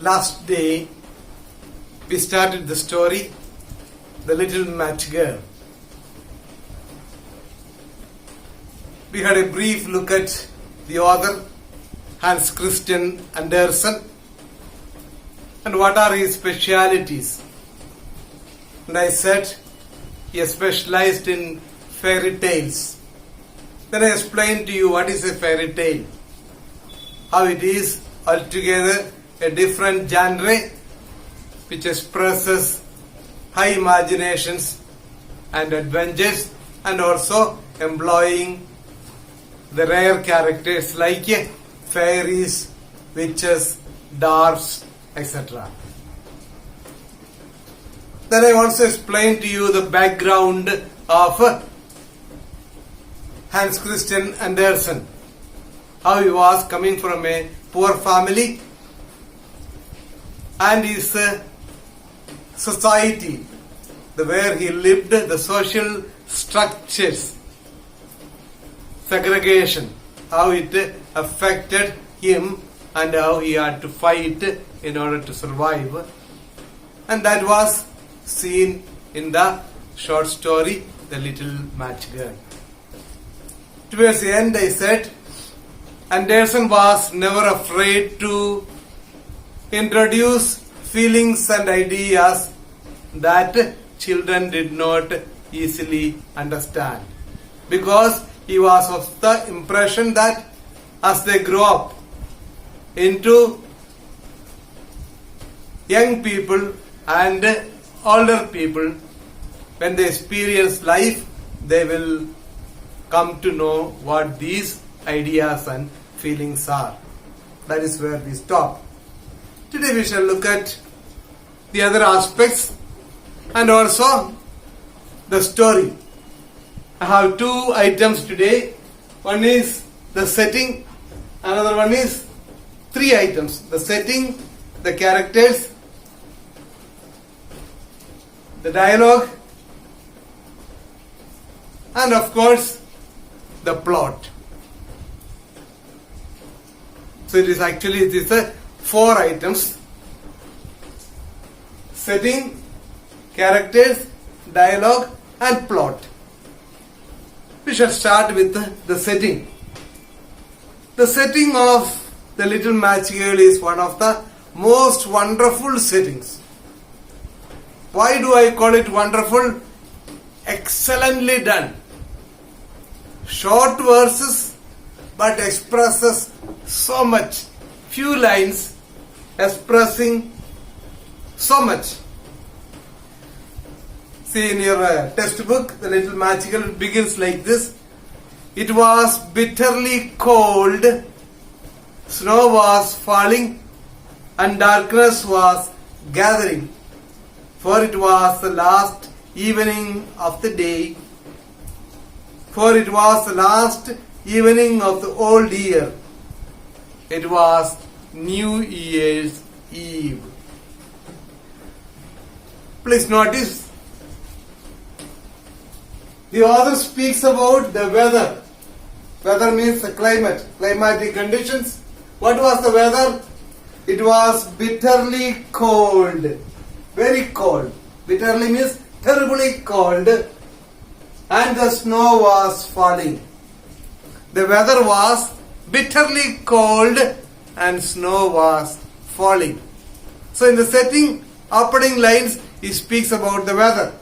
Last day we started the story, The Little Match Girl. We had a brief look at the author, Hans Christian Andersen, and what are his specialities. And I said he is specialized in fairy tales. Then I explained to you what is a fairy tale, how it is altogether a different genre which expresses high imaginations and adventures, and also employing the rare characters like fairies, witches, dwarfs, etc. Then I also explained to you the background of Hans Christian Andersen, how he was coming from a poor family and his society, where he lived, the social structures, segregation, how it affected him and how he had to fight in order to survive. And that was seen in the short story, The Little Match Girl. Towards the end I said, Andersen was never afraid to introduce feelings and ideas that children did not easily understand, because he was of the impression that as they grow up into young people and older people, when they experience life, they will come to know what these ideas and feelings are. That is where we stop. Today we shall look at the other aspects and also the story. I have two items today. One is the setting, another one is three items. The setting, the characters, the dialogue, and of course the plot. So it is four items: setting, characters, dialogue, and plot. We shall start with the setting. The setting of The Little Match Girl is one of the most wonderful settings. Why do I call it wonderful? Excellently done. Short verses, but expresses so much. Few lines expressing so much. See in your textbook, The Little Match Girl begins like this. It was bitterly cold, snow was falling, and darkness was gathering, for it was the last evening of the day, for it was the last evening of the old year. It was New Year's Eve. Please notice, the author speaks about the weather. Weather means the climate, climatic conditions. What was the weather? It was bitterly cold, very cold. Bitterly means terribly cold, and the snow was falling. The weather was bitterly cold and snow was falling. So in the setting, opening lines, he speaks about the weather.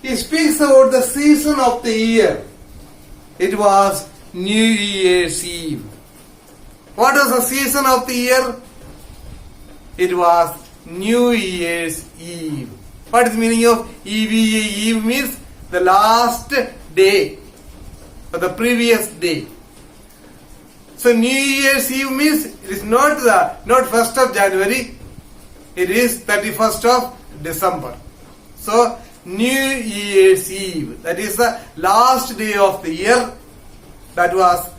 He speaks about the season of the year. It was New Year's Eve. What was the season of the year? It was New Year's Eve. What is the meaning of Eve? Eve means the last day or the previous day. So New Year's Eve means it is not 1st of January. It is 31st of December. So New Year's Eve, that is the last day of the year that was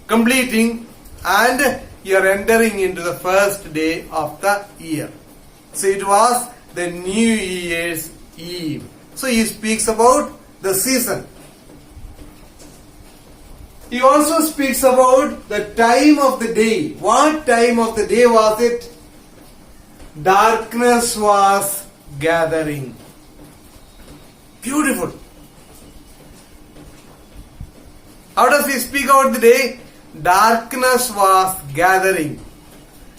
completing, and you are entering into the first day of the year. So it was the New Year's Eve. So he speaks about the season. He also speaks about the time of the day. What time of the day was it? darkness was gathering. Beautiful. How does he speak about the day? Darkness was gathering.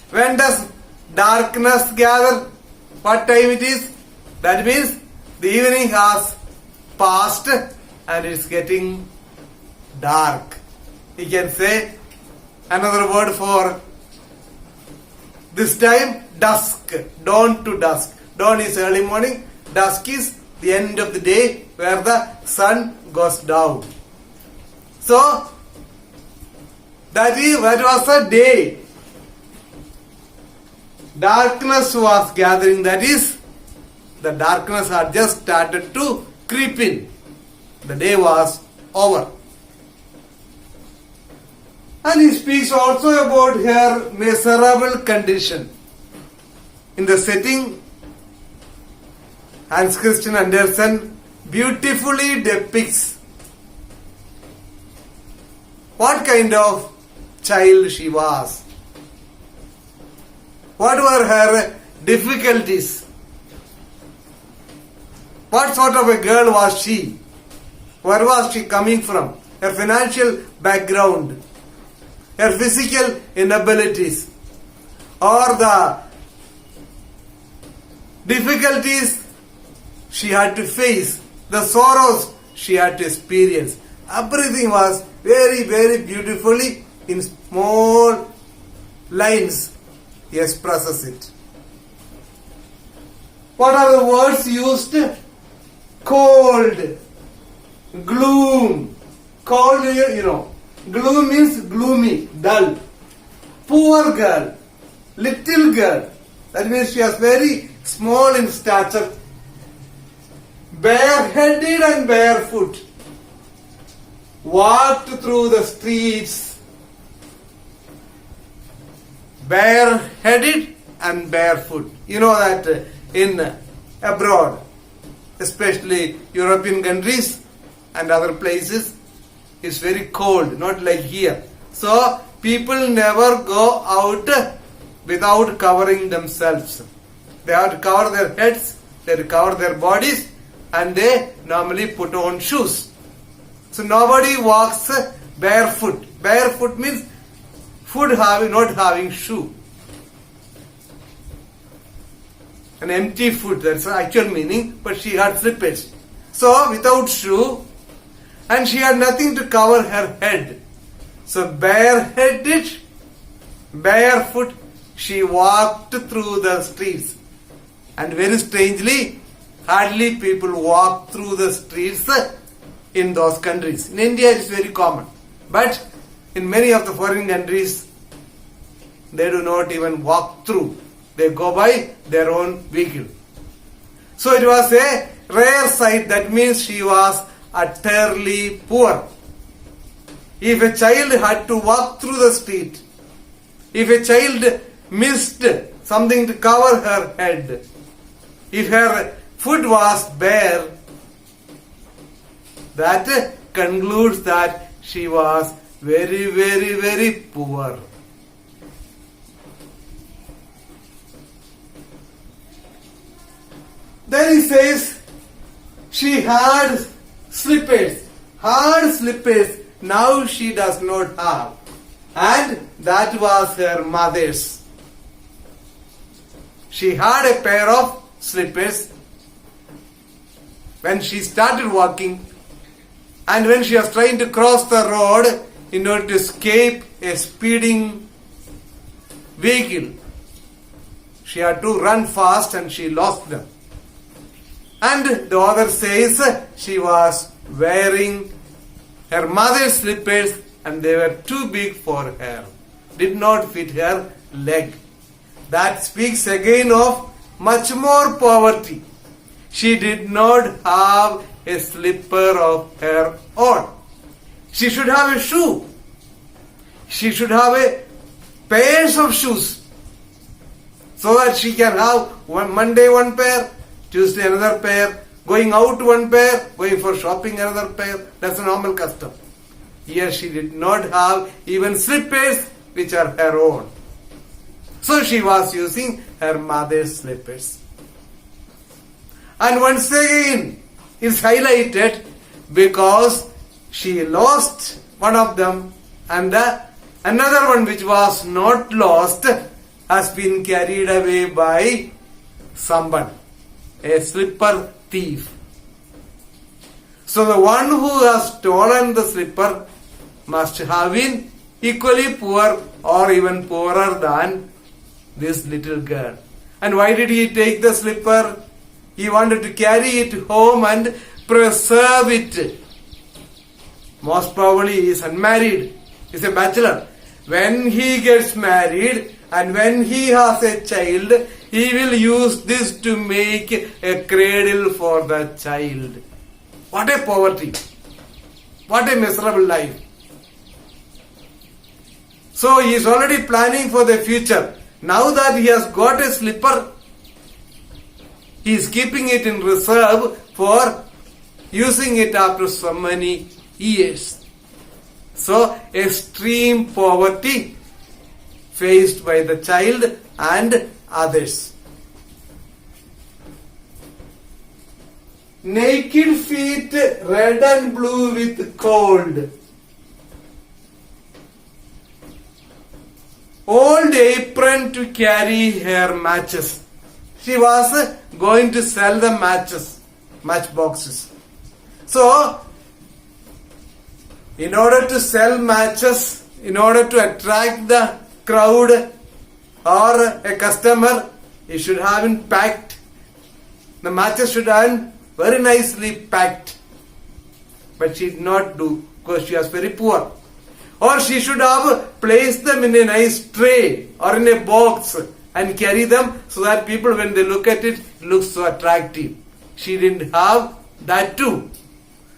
When does darkness gather? What time it is? That means the evening has passed and it's getting dark. You can say another word for this time, dusk. Dawn to dusk. Dawn is early morning. Dusk is the end of the day where the sun goes down. So, that was a day. Darkness was gathering. That is, the darkness had just started to creep in. The day was over. And he speaks also about her miserable condition. In the setting, Hans Christian Andersen beautifully depicts what kind of child she was. What were her difficulties? What sort of a girl was she? Where was she coming from? Her financial background, her physical inabilities, or the difficulties she had to face, the sorrows she had to experience. Everything was very, very beautifully in small lines. He expresses it. What are the words used? Cold, gloom. Cold, gloom means gloomy, dull. Poor girl, little girl. That means she was very small in stature. Bareheaded and barefoot. Walked through the streets. Bareheaded and barefoot. You know that in abroad, especially European countries and other places, it's very cold, not like here. So people never go out without covering themselves. They have to cover their heads, they have to cover their bodies, and they normally put on shoes. So nobody walks barefoot. Barefoot means not having shoe. An empty foot, that's the actual meaning, but she had slippers. So without shoe, and she had nothing to cover her head. So bareheaded, barefoot, she walked through the streets. And very strangely, hardly people walk through the streets in those countries. In India it is very common. But in many of the foreign countries, they do not even walk through. They go by their own vehicle. So it was a rare sight. That means she was utterly poor. If a child had to walk through the street, if a child missed something to cover her head, if her foot was bare, that concludes that she was very, very, very poor. Then he says, she had slippers, hard slippers, now she does not have. And that was her mother's. She had a pair of slippers when she started walking, and when she was trying to cross the road in order to escape a speeding vehicle, she had to run fast and she lost them. And the author says she was wearing her mother's slippers and they were too big for her, did not fit her leg. That speaks again of much more poverty. She did not have a slipper of her own. She should have a shoe. She should have a pairs of shoes so that she can have Monday one pair, Tuesday another pair, going out one pair, going for shopping another pair. That's a normal custom. Here she did not have even slippers which are her own. So she was using her mother's slippers. And once again, it's highlighted because she lost one of them, and another one which was not lost has been carried away by someone, a slipper thief. So the one who has stolen the slipper must have been equally poor or even poorer than this little girl. And why did he take the slipper? He wanted to carry it home and preserve it. Most probably he is unmarried. He is a bachelor. When he gets married and when he has a child, he will use this to make a cradle for the child. What a poverty. What a miserable life. So he is already planning for the future. Now that he has got a slipper, he is keeping it in reserve for using it after so many years. So extreme poverty faced by the child and others. Naked feet red and blue with cold. Old apron to carry her matches. She was going to sell the matchboxes. So, in order to sell matches, in order to attract the crowd or a customer, he should have been packed. The matches should have been very nicely packed. But she did not do because she was very poor. Or she should have placed them in a nice tray or in a box and carry them so that people, when they look at it, looks so attractive. She didn't have that too.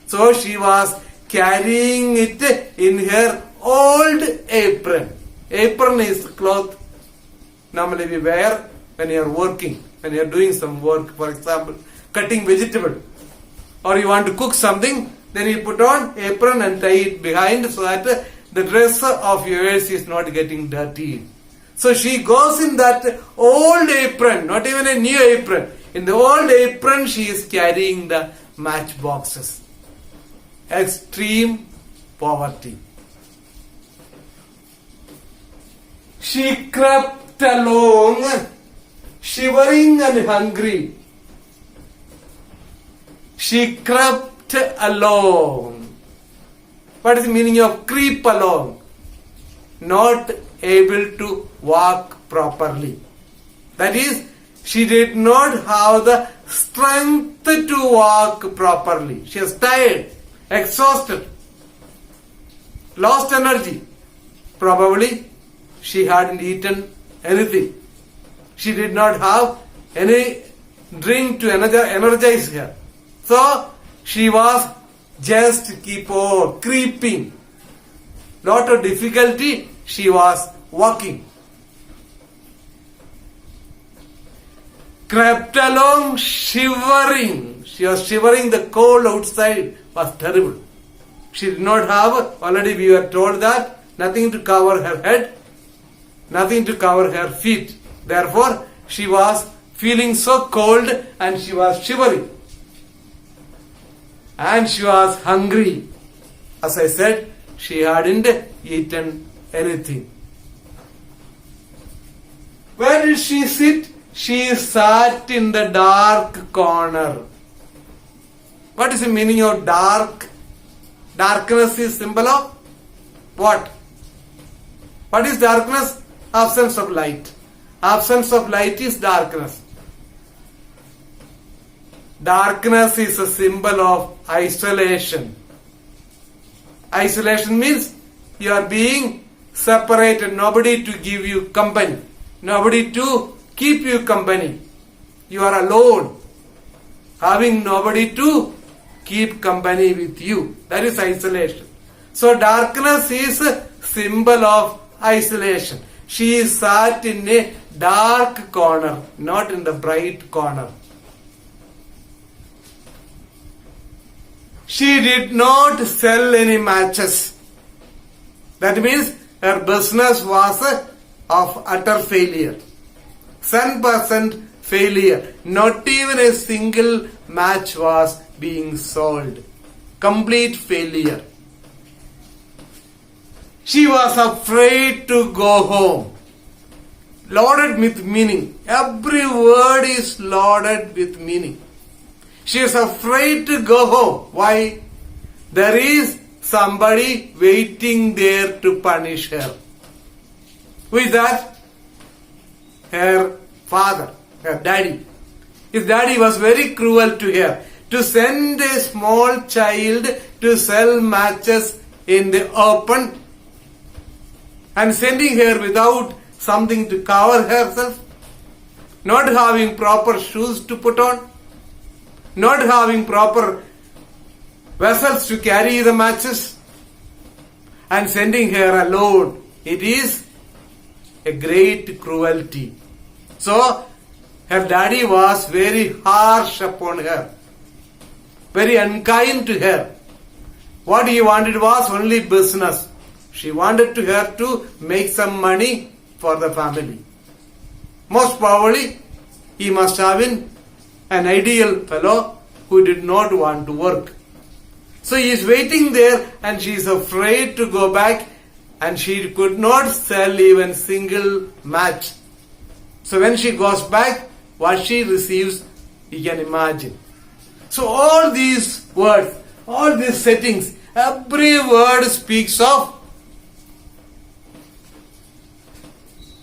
So she was carrying it in her old apron. Apron is cloth normally we wear when you are working, when you are doing some work, for example, cutting vegetable. Or you want to cook something, then you put on apron and tie it behind so that the dress of yours is not getting dirty. So she goes in that old apron, not even a new apron. In the old apron, she is carrying the matchboxes. Extreme poverty. She crept along, shivering and hungry. She crept along. What is the meaning of creep along? Not able to walk properly. That is, she did not have the strength to walk properly. She was tired, exhausted, lost energy. Probably she hadn't eaten anything. She did not have any drink to energize her. So she was just keep on creeping. Lot of difficulty, she was walking. Crept along shivering. She was shivering. The cold outside was terrible. She did not have, already we were told that, nothing to cover her head, nothing to cover her feet. Therefore, she was feeling so cold and she was shivering. And she was hungry. As I said, she hadn't eaten anything. Where did she sit? She sat in the dark corner. What is the meaning of dark? Darkness is symbol of what? What is darkness? Absence of light. Absence of light is darkness. Darkness is a symbol of isolation. Isolation means you are being separated, nobody to give you company, nobody to keep you company. You are alone, having nobody to keep company with you. That is isolation. So darkness is a symbol of isolation. She sat in a dark corner, not in the bright corner. She did not sell any matches. That means her business was of utter failure. 100% failure. Not even a single match was being sold. Complete failure. She was afraid to go home. Loaded with meaning. Every word is loaded with meaning. She is afraid to go home. Why? There is somebody waiting there to punish her. Who is that? Her father, her daddy. His daddy was very cruel to her. To send a small child to sell matches in the open and sending her without something to cover herself, not having proper shoes to put on, not having proper vessels to carry the matches, and sending her alone. It is a great cruelty. So, her daddy was very harsh upon her, very unkind to her. What he wanted was only business. She wanted to her to make some money for the family. Most probably, he must have been an ideal fellow who did not want to work. So he is waiting there and she is afraid to go back and she could not sell even single match. So when she goes back, what she receives, you can imagine. So all these words, all these settings, every word speaks of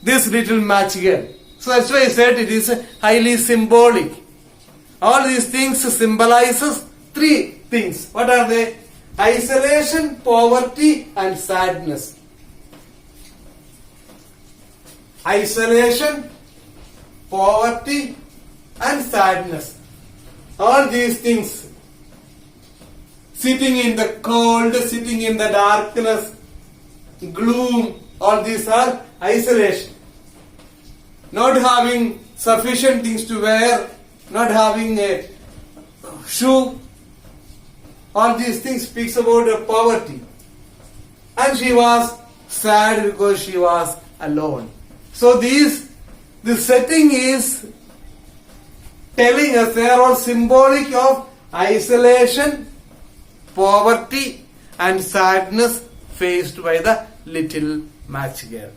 this little match girl. So that's why I said it is highly symbolic. All these things symbolizes three things. What are they? Isolation, poverty and sadness. Isolation, poverty and sadness. All these things. Sitting in the cold, sitting in the darkness, gloom, all these are isolation. Not having sufficient things to wear, not having a shoe, all these things speaks about her poverty. And she was sad because she was alone. So the setting is telling us they are all symbolic of isolation, poverty and sadness faced by the little match girl.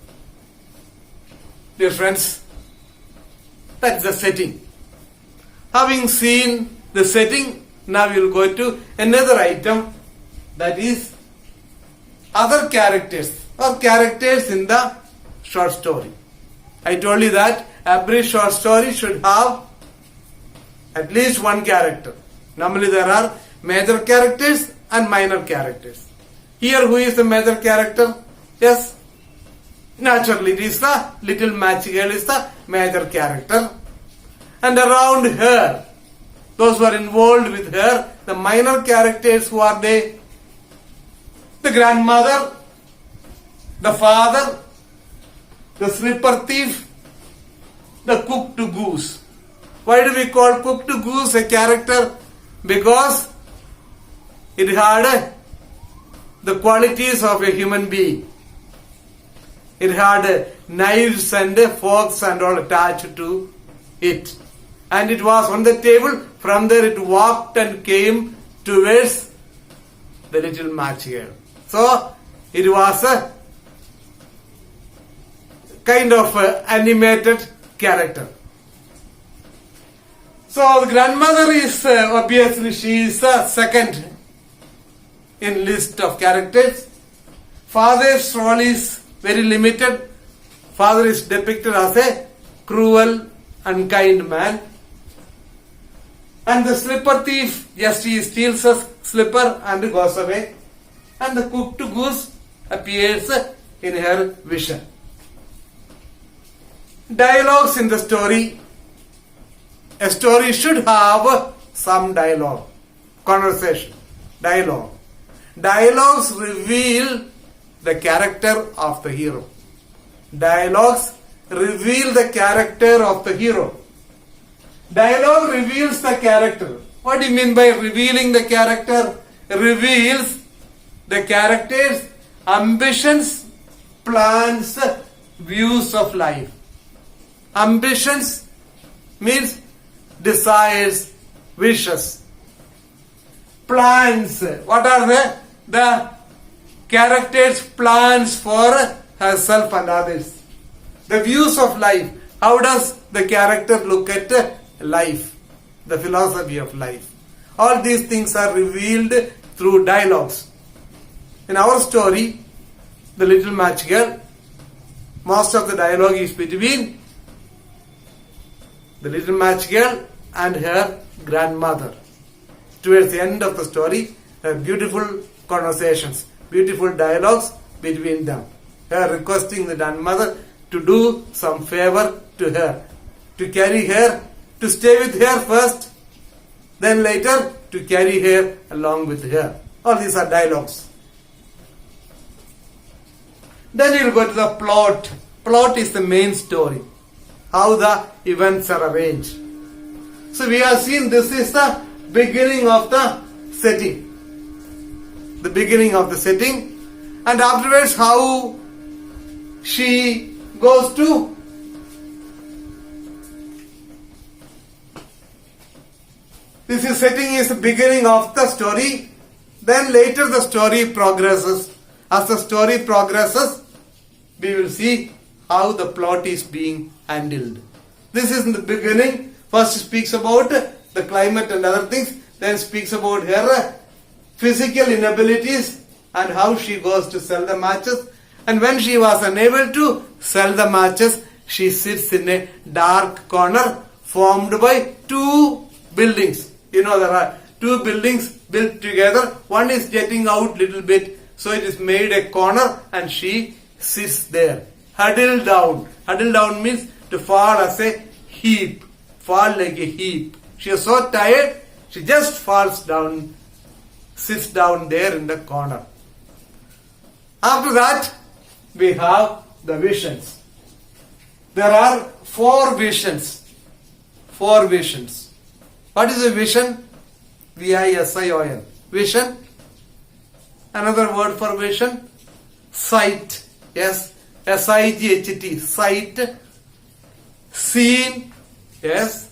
Dear friends, that's the setting. Having seen the setting, now we will go to another item, that is other characters or characters in the short story. I told you that every short story should have at least one character. Normally there are major characters and minor characters. Here who is the major character? Yes, naturally it is the little match girl is the major character. And around her, those who are involved with her, the minor characters, who are they? The grandmother, the father, the slipper thief, the cooked goose. Why do we call cooked goose a character? Because it had the qualities of a human being. It had knives and forks and all attached to it. And it was on the table. From there it walked and came towards the little match girl. So it was a kind of animated character. So the grandmother is obviously she is the second in list of characters. Father's role is very limited. Father is depicted as a cruel, unkind man. And the slipper thief, yes, he steals a slipper and goes away. And the cooked goose appears in her vision. Dialogues in the story. A story should have some dialogue, conversation, dialogue. Dialogues reveal the character of the hero. Dialogues reveal the character of the hero. Dialogue reveals the character. What do you mean by revealing the character? Reveals the character's ambitions, plans, views of life. Ambitions means desires, wishes. Plans. What are the character's plans for herself and others? The views of life. How does the character look at life? The philosophy of life. All these things are revealed through dialogues. In our story, The Little Match Girl, most of the dialogue is between the little match girl and her grandmother. Towards the end of the story, beautiful conversations, beautiful dialogues between them. Her requesting the grandmother to do some favor to her, to carry her, to stay with her first, then later to carry her along with her. All these are dialogues. Then you will go to the plot. Plot is the main story. How the events are arranged. So we have seen this is the beginning of the setting. The beginning of the setting. And afterwards how she goes to this is setting is the beginning of the story. Then later the story progresses. As the story progresses, we will see how the plot is being handled. This is in the beginning. First speaks about the climate and other things. Then speaks about her physical inabilities and how she goes to sell the matches. And when she was unable to sell the matches, she sits in a dark corner formed by two buildings. You know, there are two buildings built together. One is getting out little bit, so it is made a corner and she sits there. Huddled down. Huddled down means to fall as a heap. Fall like a heap. She is so tired, she just falls down, sits down there in the corner. After that, we have the visions. There are four visions. Four visions. What is a vision? V-I-S-I-O-N. Vision. Another word for vision. Sight. Yes. S-I-G-H-T. Sight. Scene. Yes.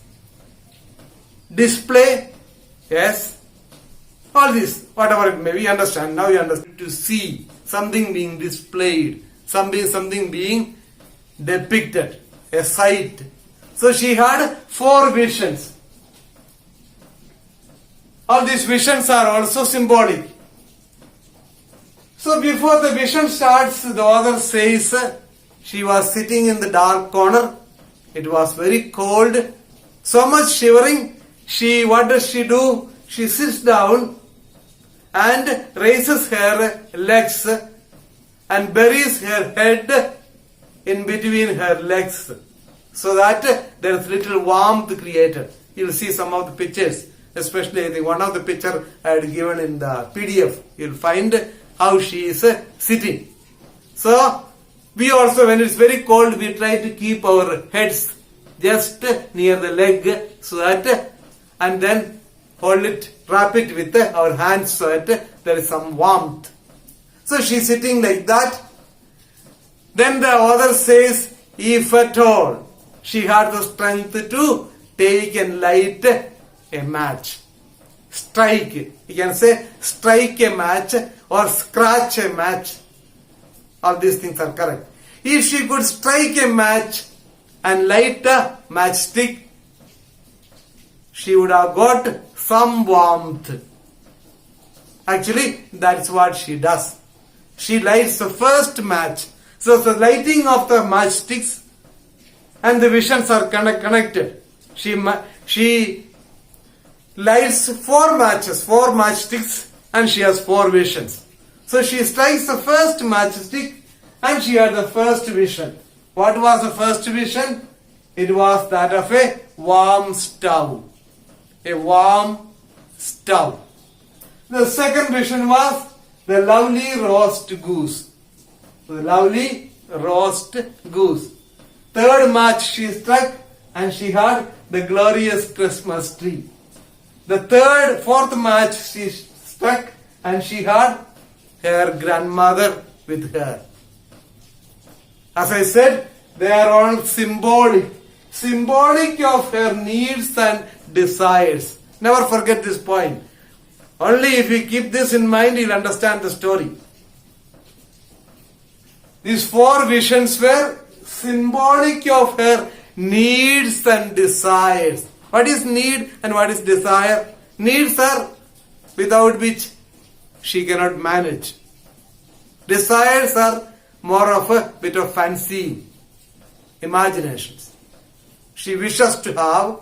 Display. Yes. All this, whatever it may be, understand. Now you understand. To see something being displayed, something being depicted, a sight. So she had four visions. All these visions are also symbolic. So before the vision starts, the author says she was sitting in the dark corner. It was very cold, so much shivering. What does she do? She sits down and raises her legs and buries her head in between her legs so that there is little warmth created. You will see some of the pictures, especially the one of the picture I had given in the PDF. You will find how she is sitting. So we also, when it's very cold, we try to keep our heads just near the leg so that, and then hold it, wrap it with our hands so that there is some warmth. So she's sitting like that. Then the author says, if at all she had the strength to take and light a match. Strike. You can say strike a match or scratch a match. All these things are correct. If she could strike a match and light a matchstick, she would have got some warmth. Actually, that's what she does. She lights the first match. So the lighting of the matchsticks and the visions are connected. She lights four matchsticks, and she has four visions. So she strikes the first matchstick and she had the first vision. What was the first vision? It was that of a warm stove. A warm stove. The second vision was the lovely roast goose. The lovely roast goose. Third match she struck and she had the glorious Christmas tree. The fourth match she struck and she had her grandmother with her. As I said, they are all symbolic. Symbolic of her needs and desires. Never forget this point. Only if you keep this in mind, you'll understand the story. These four visions were symbolic of her needs and desires. What is need and what is desire? Needs are without which she cannot manage. Desires are more of a bit of fancy, imaginations. She wishes to have,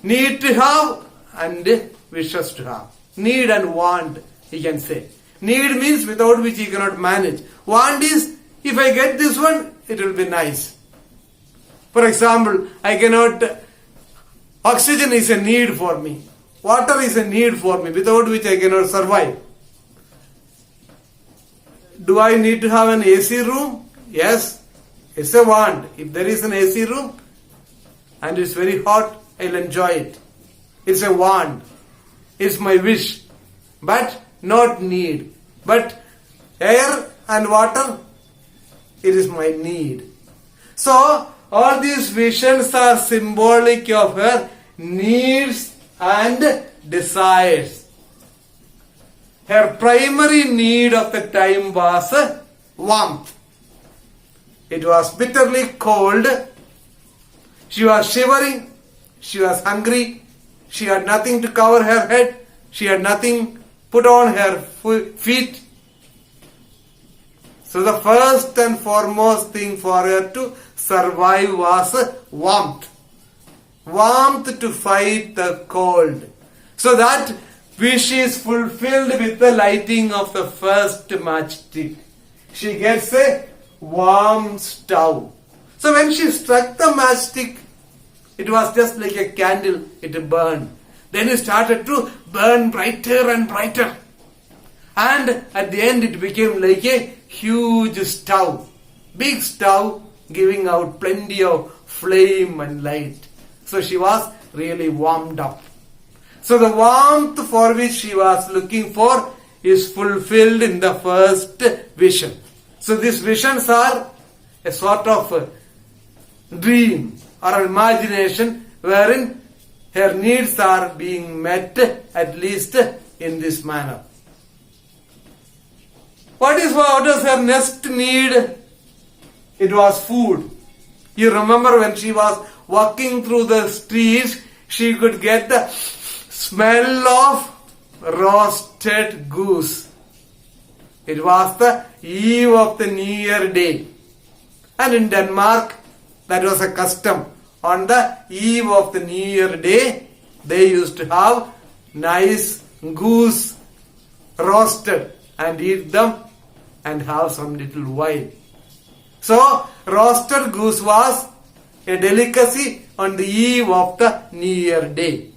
need to have, and wishes to have. Need and want, he can say. Need means without which he cannot manage. Want is, if I get this one, it will be nice. For example, oxygen is a need for me. Water is a need for me, without which I cannot survive. Do I need to have an AC room? Yes, it's a want. If there is an AC room and it's very hot, I'll enjoy it. It's a want. It's my wish, but not need. But air and water, it is my need. So, all these visions are symbolic of her needs and desires. Her primary need of the time was warmth. It was bitterly cold. She was shivering. She was hungry. She had nothing to cover her head. She had nothing put on her feet. So the first and foremost thing for her to survive was warmth. Warmth to fight the cold. So that wish is fulfilled with the lighting of the first matchstick. She gets a warm stove. So when she struck the matchstick, it was just like a candle, it burned. Then it started to burn brighter and brighter. And at the end it became like a huge stove. Big stove giving out plenty of flame and light. So she was really warmed up. So the warmth for which she was looking for is fulfilled in the first vision. So these visions are a sort of dream or imagination wherein her needs are being met, at least in this manner. What was her next need? It was food. You remember when she was walking through the streets, she could get the smell of roasted goose. It was the eve of the New Year day. And in Denmark, that was a custom. On the eve of the New Year day, they used to have nice goose roasted and eat them and have some little wine. So, roasted goose was a delicacy on the eve of the New Year day.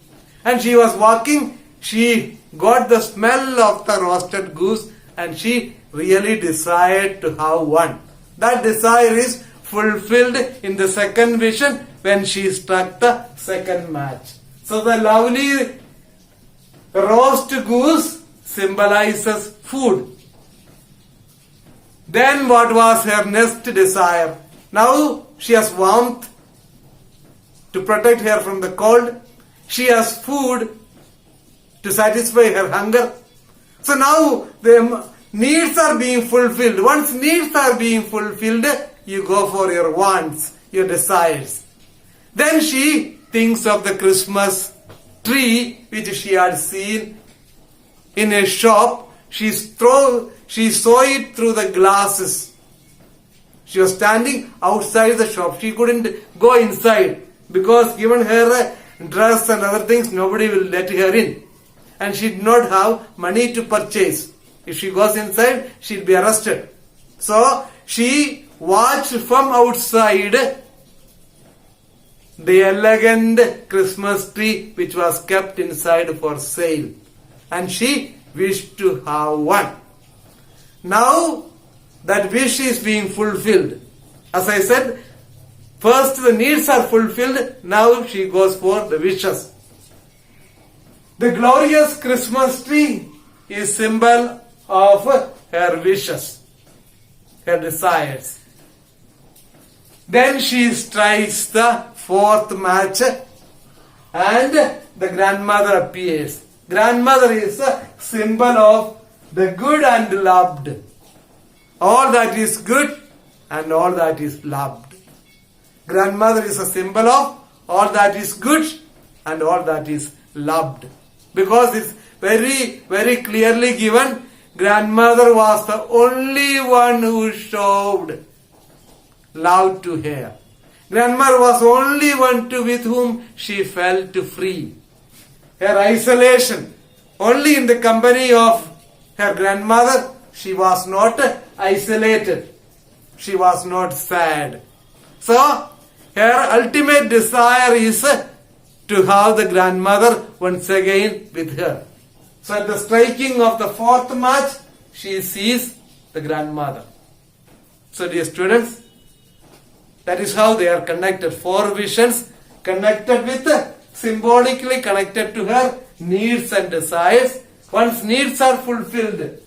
And she was walking, she got the smell of the roasted goose and she really desired to have one. That desire is fulfilled in the second vision when she struck the second match. So the lovely roast goose symbolizes food. Then what was her next desire? Now she has warmth to protect her from the cold. She has food to satisfy her hunger. So now the needs are being fulfilled. Once needs are being fulfilled, you go for your wants, your desires. Then she thinks of the Christmas tree which she had seen in a shop. She saw it through the glasses. She was standing outside the shop. She couldn't go inside because given her dress and other things, nobody will let her in. And she did not have money to purchase. If she goes inside, she'll be arrested. So she watched from outside the elegant Christmas tree which was kept inside for sale. And she wished to have one. Now that wish is being fulfilled. As I said, first the needs are fulfilled, now she goes for the wishes. The glorious Christmas tree is symbol of her wishes, her desires. Then she strikes the fourth match and the grandmother appears. Grandmother is a symbol of the good and loved. All that is good and all that is loved. Grandmother is a symbol of all that is good and all that is loved. Because it's very, very clearly given, grandmother was the only one who showed love to her. Grandmother was only one with whom she felt free. Her isolation, only in the company of her grandmother, she was not isolated. She was not sad. So, her ultimate desire is to have the grandmother once again with her. So at the striking of the fourth match, she sees the grandmother. So dear students, that is how they are connected. Four visions connected with, symbolically connected to her needs and desires. Once needs are fulfilled,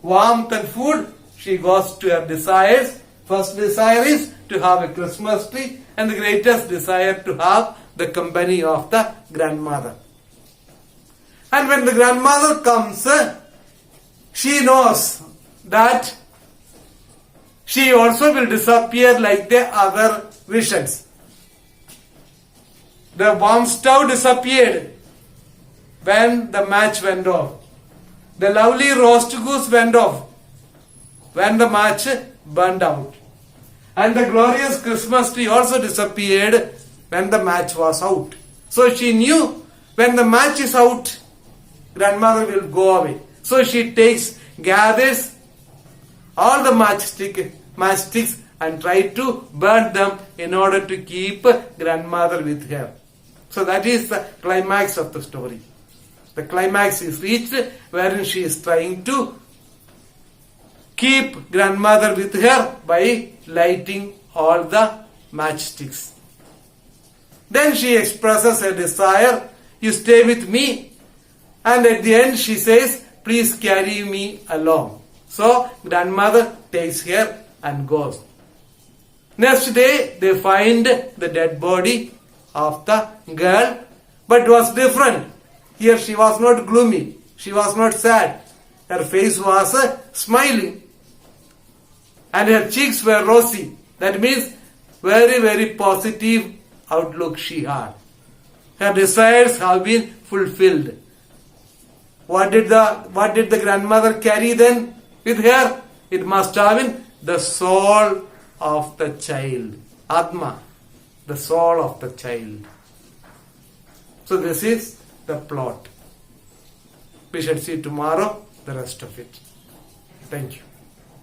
warmth and food, she goes to her desires. First desire is to have a Christmas tree, and the greatest desire to have the company of the grandmother. And when the grandmother comes, she knows that she also will disappear like the other visions. The warm stove disappeared when the match went off. The lovely roast goose went off when the match burned out. And the glorious Christmas tree also disappeared when the match was out. So she knew when the match is out, grandmother will go away. So she gathers all the matchsticks and try to burn them in order to keep grandmother with her. So that is the climax of the story. The climax is reached wherein she is trying to keep grandmother with her by lighting all the matchsticks. Then she expresses her desire, you stay with me, and at the end she says, please carry me along. So grandmother takes her and goes. Next day they find the dead body of the girl, but it was different. Here she was not gloomy, she was not sad. Her face was smiling and her cheeks were rosy. That means very, very positive outlook she had. Her desires have been fulfilled. What did the grandmother carry then with her? It must have been the soul of the child. Atma, the soul of the child. So this is the plot. We shall see tomorrow the rest of it. Thank you.